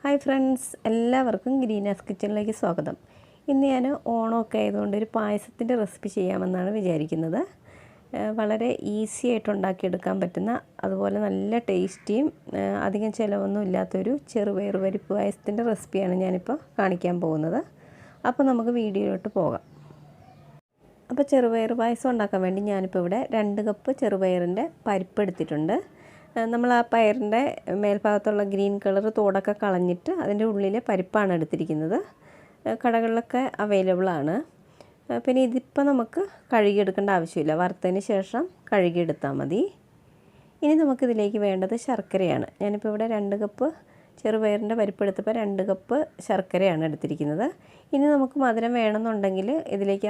Hi friends, എല്ലാവർക്കും ഗ്രീനാസ്കിച്ചനിലേക്ക് സ്വാഗതം. ഇന്ന് ഞാൻ ഓണമൊക്കെ ആയതുകൊണ്ട് ഒരു പായസത്തിൻ്റെ റെസിപ്പി ചെയ്യാമെന്നാണ് വിചാരിക്കുന്നത്. വളരെ ഈസി ആയിട്ട് ഉണ്ടാക്കിയെടുക്കാൻ പറ്റുന്ന, അതുപോലെ നല്ല ടേസ്റ്റിയും അധികം ചിലവൊന്നും ഇല്ലാത്തൊരു ചെറുപയർ പരിപ്പ് പായസത്തിൻ്റെ റെസിപ്പിയാണ് ഞാനിപ്പോൾ കാണിക്കാൻ പോകുന്നത്. അപ്പോൾ നമുക്ക് വീഡിയോയിലോട്ട് പോകാം. അപ്പോൾ ചെറുപയർ പായസം ഉണ്ടാക്കാൻ വേണ്ടി ഞാനിപ്പോൾ ഇവിടെ 2 കപ്പ് ചെറുപയറിൻ്റെ പരിപ്പ് എടുത്തിട്ടുണ്ട്. നമ്മൾ ആ പയറിൻ്റെ മേൽഭാഗത്തുള്ള ഗ്രീൻ കളർ തോടൊക്കെ കളഞ്ഞിട്ട് അതിൻ്റെ ഉള്ളിലെ പരിപ്പാണ് എടുത്തിരിക്കുന്നത്. കടകളിലൊക്കെ അവൈലബിൾ ആണ്. പിന്നെ ഇതിപ്പോൾ നമുക്ക് കഴുകിയെടുക്കേണ്ട ആവശ്യമില്ല, വറുത്തതിന് ശേഷം കഴുകിയെടുത്താൽ മതി. ഇനി നമുക്കിതിലേക്ക് വേണ്ടത് ശർക്കരയാണ്. ഞാനിപ്പോൾ ഇവിടെ 2 കപ്പ് ചെറുപയറിൻ്റെ പരിപ്പ് എടുത്തപ്പോൾ 2 കപ്പ് ശർക്കരയാണ് എടുത്തിരിക്കുന്നത്. ഇനി നമുക്ക് മധുരം വേണമെന്നുണ്ടെങ്കിൽ ഇതിലേക്ക്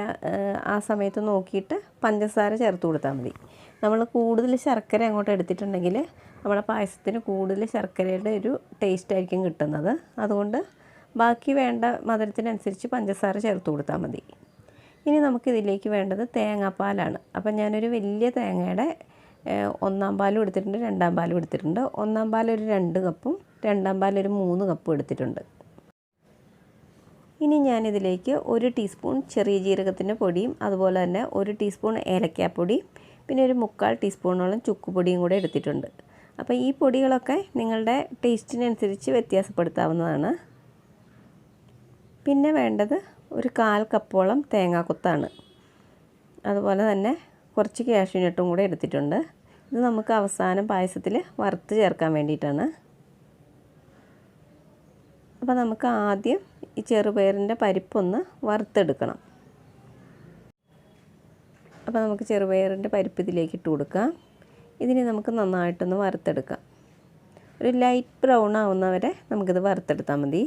ആ സമയത്ത് നോക്കിയിട്ട് പഞ്ചസാര ചേർത്ത് കൊടുത്താൽ മതി. നമ്മൾ കൂടുതൽ ശർക്കര അങ്ങോട്ട് എടുത്തിട്ടുണ്ടെങ്കിൽ നമ്മുടെ പായസത്തിന് കൂടുതൽ ശർക്കരയുടെ ഒരു ടേസ്റ്റ് ആയിരിക്കും കിട്ടുന്നത്. അതുകൊണ്ട് ബാക്കി വേണ്ട മധുരത്തിനനുസരിച്ച് പഞ്ചസാര ചേർത്ത് കൊടുത്താൽ മതി. ഇനി നമുക്കിതിലേക്ക് വേണ്ടത് തേങ്ങാപ്പാലാണ്. അപ്പം ഞാനൊരു വലിയ തേങ്ങയുടെ 1-ാം പാലും എടുത്തിട്ടുണ്ട്, 2-ാം പാലും എടുത്തിട്ടുണ്ട്. 1-ാം പാൽ ഒരു 2 കപ്പും 2-ാം പാൽ ഒരു 3 കപ്പും എടുത്തിട്ടുണ്ട്. ഇനി ഞാനിതിലേക്ക് 1 ടീസ്പൂൺ ചെറിയ ജീരകത്തിൻ്റെ പൊടിയും അതുപോലെ തന്നെ 1 ടീസ്പൂൺ ഏലക്കാപ്പൊടി, പിന്നെ ഒരു 3/4 ടീസ്പൂണോളം ചുക്കുപൊടിയും കൂടെ എടുത്തിട്ടുണ്ട്. അപ്പോൾ ഈ പൊടികളൊക്കെ നിങ്ങളുടെ ടേസ്റ്റിനനുസരിച്ച് വ്യത്യാസപ്പെടുത്താവുന്നതാണ്. പിന്നെ വേണ്ടത് ഒരു 1/4 കപ്പോളം തേങ്ങാക്കൊത്താണ്. അതുപോലെ തന്നെ കുറച്ച് കാഷ്യൂനട്ടും കൂടെ എടുത്തിട്ടുണ്ട്. ഇത് നമുക്ക് അവസാനം പായസത്തിൽ വറുത്ത് ചേർക്കാൻ വേണ്ടിയിട്ടാണ്. അപ്പോൾ നമുക്ക് ആദ്യം ഈ ചെറുപയറിൻ്റെ പരിപ്പൊന്ന് വറുത്തെടുക്കണം. അപ്പോൾ നമുക്ക് ചെറുപയറിൻ്റെ പരിപ്പ് ഇതിലേക്ക് ഇട്ട് കൊടുക്കാം. ഇതിന് നമുക്ക് നന്നായിട്ടൊന്ന് വറുത്തെടുക്കാം. ഒരു ലൈറ്റ് ബ്രൗൺ ആവുന്നവരെ നമുക്കിത് വറുത്തെടുത്താൽ മതി.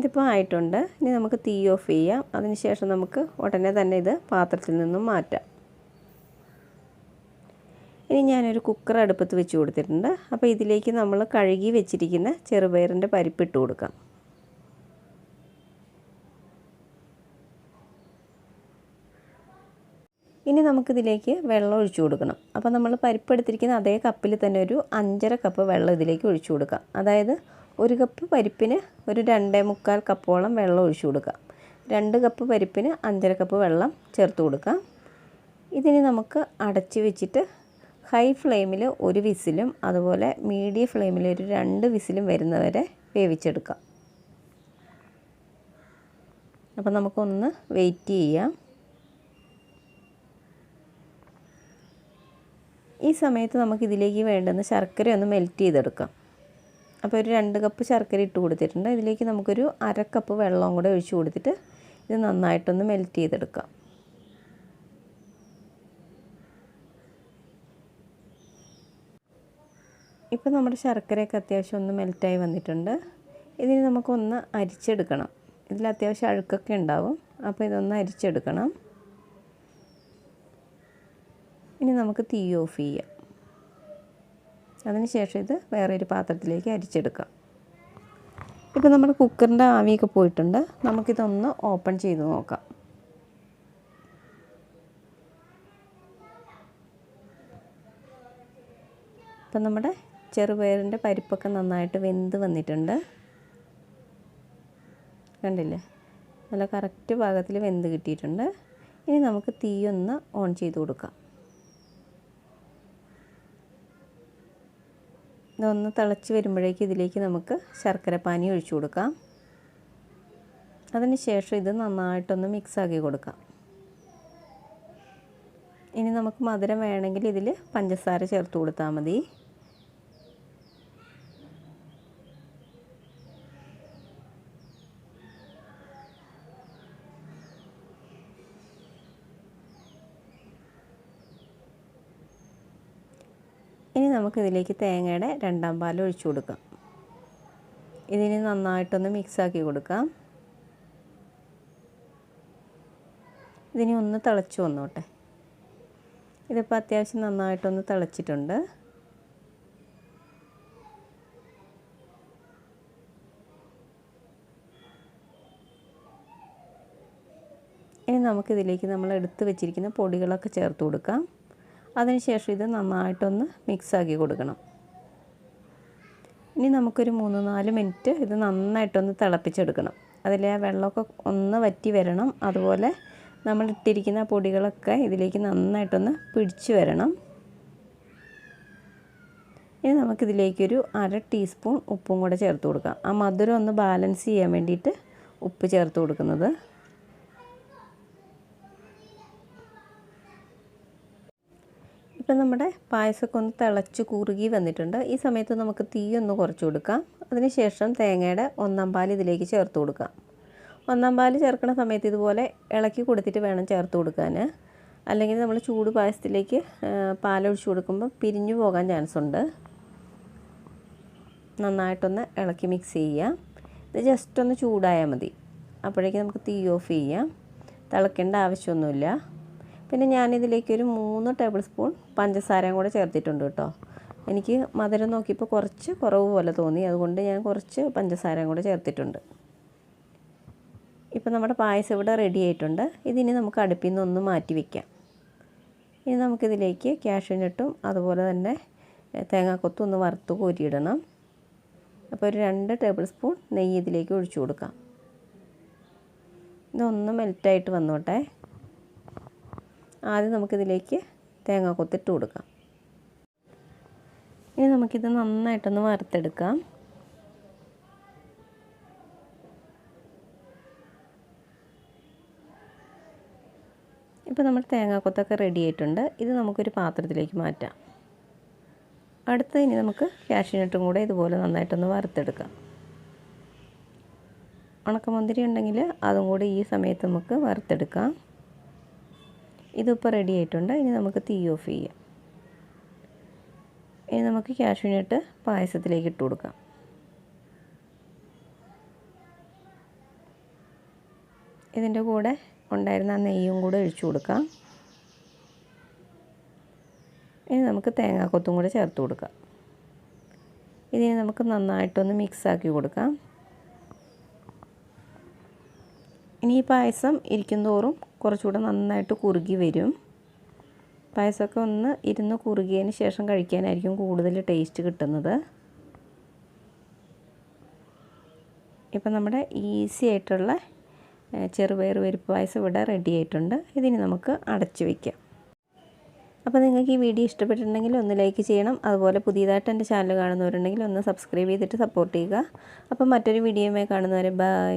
ഇതിപ്പോൾ ആയിട്ടുണ്ട്. ഇനി നമുക്ക് തീ ഓഫ് ചെയ്യാം. അതിനുശേഷം നമുക്ക് ഉടനെ തന്നെ ഇത് പാത്രത്തിൽ നിന്നും മാറ്റാം. ഇനി ഞാനൊരു കുക്കർ അടുപ്പത്ത് വെച്ച് കൊടുത്തിട്ടുണ്ട്. അപ്പോൾ ഇതിലേക്ക് നമ്മൾ കഴുകി വെച്ചിരിക്കുന്ന ചെറുപയറിൻ്റെ പരിപ്പ് ഇട്ട് കൊടുക്കാം. ഇനി നമുക്കിതിലേക്ക് വെള്ളം ഒഴിച്ചു കൊടുക്കണം. അപ്പോൾ നമ്മൾ പരിപ്പ് എടുത്തിരിക്കുന്ന അതേ കപ്പിൽ തന്നെ ഒരു 5.5 കപ്പ് വെള്ളം ഇതിലേക്ക് ഒഴിച്ചു കൊടുക്കാം. അതായത് 1 കപ്പ് പരിപ്പിന് ഒരു 2.25 കപ്പോളം വെള്ളം ഒഴിച്ചു കൊടുക്കാം. 2 കപ്പ് പരിപ്പിന് 5.5 കപ്പ് വെള്ളം ചേർത്ത് കൊടുക്കാം. ഇതിന് നമുക്ക് അടച്ച് വെച്ചിട്ട് ഹൈ ഫ്ലെയിമിൽ 1 വിസിലും അതുപോലെ മീഡിയം ഫ്ലെയിമിൽ ഒരു 2 വിസിലും വരുന്നവരെ വേവിച്ചെടുക്കാം. അപ്പോൾ നമുക്കൊന്ന് വെയിറ്റ് ചെയ്യാം. ഈ സമയത്ത് നമുക്കിതിലേക്ക് വേണ്ടുന്ന ശർക്കര ഒന്ന് മെൽറ്റ് ചെയ്തെടുക്കാം. അപ്പോൾ ഒരു 2 കപ്പ് ശർക്കര ഇട്ട് കൊടുത്തിട്ടുണ്ട്. ഇതിലേക്ക് നമുക്കൊരു 1/2 കപ്പ് വെള്ളവും കൂടെ ഒഴിച്ച് കൊടുത്തിട്ട് ഇത് നന്നായിട്ടൊന്ന് മെൽറ്റ് ചെയ്തെടുക്കാം. ഇപ്പോൾ നമ്മുടെ ശർക്കരയൊക്കെ അത്യാവശ്യം ഒന്ന് മെൽറ്റായി വന്നിട്ടുണ്ട്. ഇതിന് നമുക്കൊന്ന് അരിച്ചെടുക്കണം. ഇതിൽ അത്യാവശ്യം അഴുക്കൊക്കെ ഉണ്ടാവും. അപ്പോൾ ഇതൊന്ന് അരിച്ചെടുക്കണം. ഇനി നമുക്ക് തീ ഓഫ് ചെയ്യാം. അതിനുശേഷം ഇത് വേറൊരു പാത്രത്തിലേക്ക് അരിച്ചെടുക്കാം. ഇപ്പോൾ നമ്മുടെ കുക്കറിൻ്റെ ആവിയൊക്കെ പോയിട്ടുണ്ട്. നമുക്കിതൊന്ന് ഓപ്പൺ ചെയ്ത് നോക്കാം. ഇപ്പം നമ്മുടെ ചെറുപയറിൻ്റെ പരിപ്പൊക്കെ നന്നായിട്ട് വെന്ത് വന്നിട്ടുണ്ട്. കണ്ടില്ലേ, നല്ല കറക്റ്റ് പാകത്തിൽ വെന്ത് കിട്ടിയിട്ടുണ്ട്. ഇനി നമുക്ക് തീ ഒന്ന് ഓൺ ചെയ്ത് കൊടുക്കാം. ഇതൊന്ന് തിളച്ച് വരുമ്പോഴേക്കും ഇതിലേക്ക് നമുക്ക് ശർക്കരപ്പാനി ഒഴിച്ചു കൊടുക്കാം. അതിന് ശേഷം ഇത് നന്നായിട്ടൊന്ന് മിക്സാക്കി കൊടുക്കാം. ഇനി നമുക്ക് മധുരം വേണമെങ്കിൽ ഇതിൽ പഞ്ചസാര ചേർത്ത് കൊടുത്താൽ മതി. ഇനി നമുക്കിതിലേക്ക് തേങ്ങയുടെ 2-ാം പാൽ ഒഴിച്ചു കൊടുക്കാം. ഇതിന് നന്നായിട്ടൊന്ന് മിക്സാക്കി കൊടുക്കാം. ഇതിനി ഒന്ന് തിളച്ച് വന്നോട്ടെ. ഇതിപ്പോൾ അത്യാവശ്യം നന്നായിട്ടൊന്ന് തിളച്ചിട്ടുണ്ട്. ഇനി നമുക്കിതിലേക്ക് നമ്മൾ എടുത്ത് വെച്ചിരിക്കുന്ന പൊടികളൊക്കെ ചേർത്ത് കൊടുക്കാം. അതിനുശേഷം ഇത് നന്നായിട്ടൊന്ന് മിക്സാക്കി കൊടുക്കണം. ഇനി നമുക്കൊരു 3-4 മിനിറ്റ് ഇത് നന്നായിട്ടൊന്ന് തിളപ്പിച്ചെടുക്കണം. അതിലെ ആ വെള്ളമൊക്കെ ഒന്ന് വറ്റി വരണം. അതുപോലെ നമ്മൾ ഇട്ടിരിക്കുന്ന പൊടികളൊക്കെ ഇതിലേക്ക് നന്നായിട്ടൊന്ന് പിടിച്ചു വരണം. ഇനി നമുക്കിതിലേക്കൊരു 1/2 ടീസ്പൂൺ ഉപ്പും കൂടെ ചേർത്ത് കൊടുക്കാം. ആ മധുരം ഒന്ന് ബാലൻസ് ചെയ്യാൻ വേണ്ടിയിട്ട് ഉപ്പ് ചേർത്ത് കൊടുക്കുന്നത്. ഇപ്പം നമ്മുടെ പായസമൊക്കെ ഒന്ന് തിളച്ച് കുറുകി വന്നിട്ടുണ്ട്. ഈ സമയത്ത് നമുക്ക് തീ ഒന്ന് കുറച്ച് കൊടുക്കാം. അതിനുശേഷം തേങ്ങയുടെ 1/4 പാൽ ഇതിലേക്ക് ചേർത്ത് കൊടുക്കാം. 1/4 പാൽ ചേർക്കുന്ന സമയത്ത് ഇതുപോലെ ഇളക്കി കൊടുത്തിട്ട് വേണം ചേർത്ത് കൊടുക്കാൻ. അല്ലെങ്കിൽ നമ്മൾ ചൂട് പായസത്തിലേക്ക് പാലൊഴിച്ച് കൊടുക്കുമ്പോൾ പിരിഞ്ഞു പോകാൻ ചാൻസ് ഉണ്ട്. നന്നായിട്ടൊന്ന് ഇളക്കി മിക്സ് ചെയ്യാം. ഇത് ജസ്റ്റ് ഒന്ന് ചൂടായാൽ മതി. അപ്പോഴേക്കും നമുക്ക് തീ ഓഫ് ചെയ്യാം. തിളക്കേണ്ട ആവശ്യമൊന്നുമില്ല. പിന്നെ ഞാനിതിലേക്കൊരു 3 ടേബിൾ സ്പൂൺ പഞ്ചസാരയും കൂടെ ചേർത്തിട്ടുണ്ട് കേട്ടോ. എനിക്ക് മധുരം നോക്കിയപ്പോൾ കുറച്ച് കുറവ് പോലെ തോന്നി. അതുകൊണ്ട് ഞാൻ കുറച്ച് പഞ്ചസാരയും കൂടെ ചേർത്തിട്ടുണ്ട്. ഇപ്പം നമ്മുടെ പായസം ഇവിടെ റെഡി ആയിട്ടുണ്ട്. ഇതിനി നമുക്ക് അടുപ്പിൽ നിന്ന് ഒന്ന് മാറ്റി വയ്ക്കാം. ഇനി നമുക്കിതിലേക്ക് കാഷ്യൂനട്ടും അതുപോലെ തന്നെ തേങ്ങാക്കൊത്തും ഒന്ന് വറുത്ത് കോരിയിടണം. അപ്പോൾ ഒരു 2 ടേബിൾ സ്പൂൺ നെയ്യ് ഇതിലേക്ക് ഒഴിച്ചു കൊടുക്കാം. ഇതൊന്ന് മെൽറ്റായിട്ട് വന്നോട്ടെ. ആദ്യം നമുക്കിതിലേക്ക് തേങ്ങാക്കൊത്തിട്ട് കൊടുക്കാം. ഇനി നമുക്കിത് നന്നായിട്ടൊന്ന് വറുത്തെടുക്കാം. ഇപ്പോൾ നമ്മൾ തേങ്ങാക്കൊത്തൊക്കെ റെഡി ആയിട്ടുണ്ട്. ഇത് നമുക്കൊരു പാത്രത്തിലേക്ക് മാറ്റാം. അടുത്ത് ഇനി നമുക്ക് കാഷ്യൂനട്ടും കൂടെ ഇതുപോലെ നന്നായിട്ടൊന്ന് വറുത്തെടുക്കാം. ഉണക്കമുന്തിരി ഉണ്ടെങ്കിൽ അതും കൂടി ഈ സമയത്ത് നമുക്ക് വറുത്തെടുക്കാം. ഇതിപ്പോൾ റെഡി ആയിട്ടുണ്ട്. ഇനി നമുക്ക് തീ ഓഫ് ചെയ്യാം. ഇനി നമുക്ക് കാഷ്യൂനട്ട് പായസത്തിലേക്ക് ഇട്ട് കൊടുക്കാം. ഇതിൻ്റെ കൂടെ ഉണ്ടായിരുന്ന നെയ്യും കൂടെ ഒഴിച്ചു കൊടുക്കാം. ഇനി നമുക്ക് തേങ്ങാക്കൊത്തും കൂടെ ചേർത്ത് കൊടുക്കാം. ഇതിന് നമുക്ക് നന്നായിട്ടൊന്ന് മിക്സാക്കി കൊടുക്കാം. ഇനി ഈ പായസം ഇരിക്കുന്തോറും കുറച്ചുകൂടെ നന്നായിട്ട് കുറുകി വരും. പായസമൊക്കെ ഒന്ന് ഇരുന്ന് കുറുകിയതിന് ശേഷം കഴിക്കാനായിരിക്കും കൂടുതൽ ടേസ്റ്റ് കിട്ടുന്നത്. ഇപ്പം നമ്മുടെ ഈസി ആയിട്ടുള്ള ചെറുപയർ പരിപ്പ് പായസം ഇവിടെ റെഡി ആയിട്ടുണ്ട്. ഇതിനി നമുക്ക് അടച്ചു വയ്ക്കാം. അപ്പോൾ നിങ്ങൾക്ക് ഈ വീഡിയോ ഇഷ്ടപ്പെട്ടിട്ടുണ്ടെങ്കിൽ ഒന്ന് ലൈക്ക് ചെയ്യണം. അതുപോലെ പുതിയതായിട്ട് എൻ്റെ ചാനൽ കാണുന്നവരുണ്ടെങ്കിൽ ഒന്ന് സബ്സ്ക്രൈബ് ചെയ്തിട്ട് സപ്പോർട്ട് ചെയ്യുക. അപ്പോൾ മറ്റൊരു വീഡിയോയുമായി കാണുന്നവരെ ബൈ.